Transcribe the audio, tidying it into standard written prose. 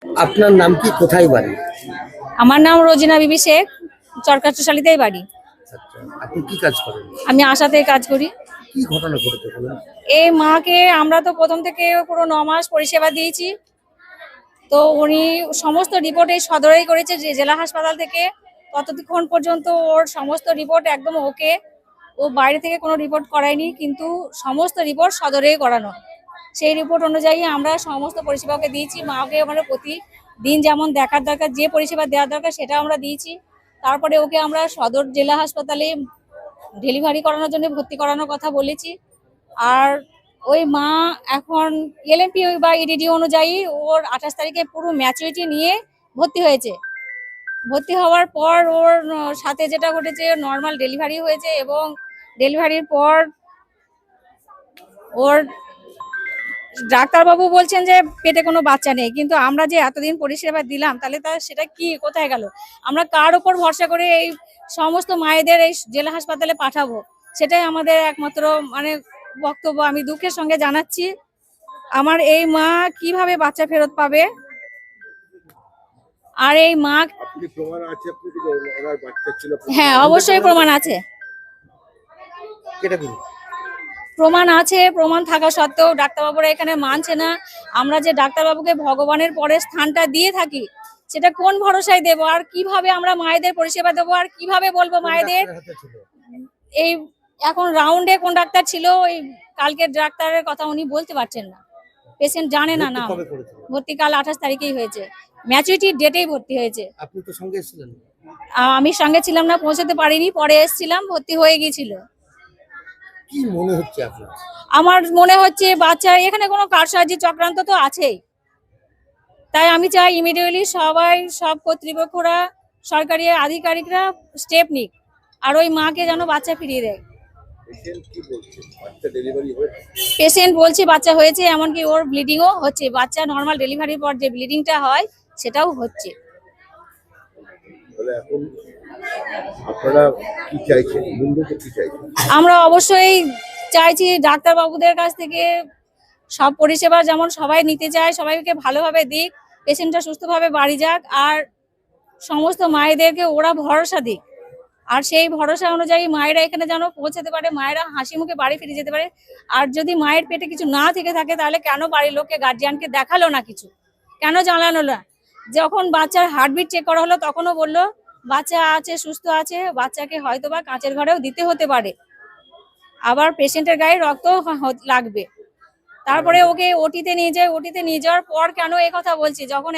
আপনার নাম কি, কোথায় বাড়ি? আমার নাম রোজিনা বিবি শেখ, চরকাচুশালীতেই বাড়ি। আচ্ছা, আপনি কি কাজ করেন? আমি আশাতে কাজ করি। কি ঘটনা ঘটেছে বলুন? এই মাকে আমরা তো প্রথম থেকে পুরো 9 মাস পরিষেবা দিয়েছি। তো উনি সমস্ত রিপোর্ট এই সদরেই করেছে, যে জেলা হাসপাতাল থেকে। ততক্ষণ পর্যন্ত ওর সমস্ত রিপোর্ট একদম ওকে। ও বাইরে থেকে কোনো রিপোর্ট করায়নি, কিন্তু সমস্ত রিপোর্ট সদরেই করানো। সেই রিপোর্ট অনুযায়ী আমরা সমস্ত পরিষেবা ওকে দিয়েছি। মাকে আমরা প্রতিদিন যেমন দেখার দরকার, যে পরিষেবা দেওয়ার দরকার সেটা আমরা দিয়েছি। তারপরে ওকে আমরা সদর জেলা হাসপাতালে ডেলিভারি করানোর জন্য ভর্তি করানোর কথা বলেছি। আর ওই মা এখন এলএমপি বা ইডিডি অনুযায়ী ওর 28 তারিখে পুরো ম্যাচুরিটি নিয়ে ভর্তি হয়েছে। ভর্তি হওয়ার পর ওর সাথে যেটা ঘটেছে, নর্মাল ডেলিভারি হয়েছে এবং ডেলিভারির পর ওর ডাক্তারবাবু বলছেন যে পেটে কোনো বাচ্চা নেই, কিন্তু আমরা যে এতদিন পরিষেবা দিলাম তাহলে সেটা কি, কোথায় গেল? আমরা কার উপর ভরসা করে এই সমস্ত মায়েদের এই জেলা হাসপাতালে পাঠাবো? সেটাই আমাদের একমাত্র মানে বক্তব্য। আমি দুঃখের সঙ্গে জানাচ্ছি, আমার এই মা কিভাবে বাচ্চা ফেরত পাবে? আর এই মা, হ্যাঁ অবশ্যই প্রমাণ আছে। প্রমাণ আছে, প্রমাণ থাকা সত্ত্বেও ডাক্তারবাবুরা এখানে মানছে না। আমরা যে ডাক্তারবাবুকে ভগবানের পরে স্থানটা দিয়ে থাকি, সেটা কোন ভরসায় দেবো? আর কিভাবে আমরা মায়েদের পরিষেবা দেবো? আর কিভাবে বলবো মায়েদের? এই এখন রাউন্ডে কোন ডাক্তার ছিল, ওই কালকের ডাক্তারের কথা উনি বলতে পারছেন না। পেশেন্ট জানে না নাম। ভর্তি কাল 28 তারিখেই হয়েছে, ম্যাচুরিটির ডেটেই ভর্তি হয়েছে। আপনি তো সঙ্গে ছিলেন? আমি সঙ্গে ছিলাম না, পৌঁছাতে পারিনি, পরে এসেছিলাম, ভর্তি হয়ে গিয়েছিল। কি মনে হচ্ছে আপনার? আমার মনে হচ্ছে বাচ্চা এখানে কোনো কারসাজি চক্রান্ত তো আছেই। তাই আমি চাই ইমিডিয়েটলি সব কর্তৃপক্ষরা, সরকারি আধিকারিকরা স্টেপ নিক, আর ওই মাকে যেন বাচ্চা ফিরিয়ে দেয়। পেশেন্ট বলছে বাচ্চা হয়েছে, এমনকি ওর ব্লিডিংও হচ্ছে। বাচ্চা নর্মাল ডেলিভারির পর যে ব্লিডিংটা হয় সেটাও হচ্ছে। আমরা অবশ্যই চাইছি ডাক্তারবাবুদের কাছ থেকে সব পরিষেবা যেমন সবাই নিতে চায়, সবাইকে ভালোভাবে দিক, পেশেন্টটা সুস্থভাবে বাড়ি যাক, আর সমস্ত মায়েদেরকে ওরা ভরসা দিক। আর সেই ভরসা অনুযায়ী মায়েরা এখানে যেন পৌঁছাতে পারে, মায়েরা হাসি মুখে বাড়ি ফিরে যেতে পারে। আর যদি মায়ের পেটে কিছু না থেকে থাকে, তাহলে কেন বাড়ির লোককে, গার্জিয়ানকে দেখালো না, কিছু কেন জানালো না? যখন বাচ্চার হার্টবিট চেক করা হলো তখনও বললো বাচ্চা আছে, সুস্থ আছে, বাচ্চাকে হয়তোবা কাঁচের ঘরেও দিতে হতে পারে, আবার পেশেন্টের গায়ে রক্ত লাগবে। তারপরে ওকে ওটিতে নিয়ে যায়। ওটিতে নিয়ে যাওয়ার পর কেন কথা বলছি, যখন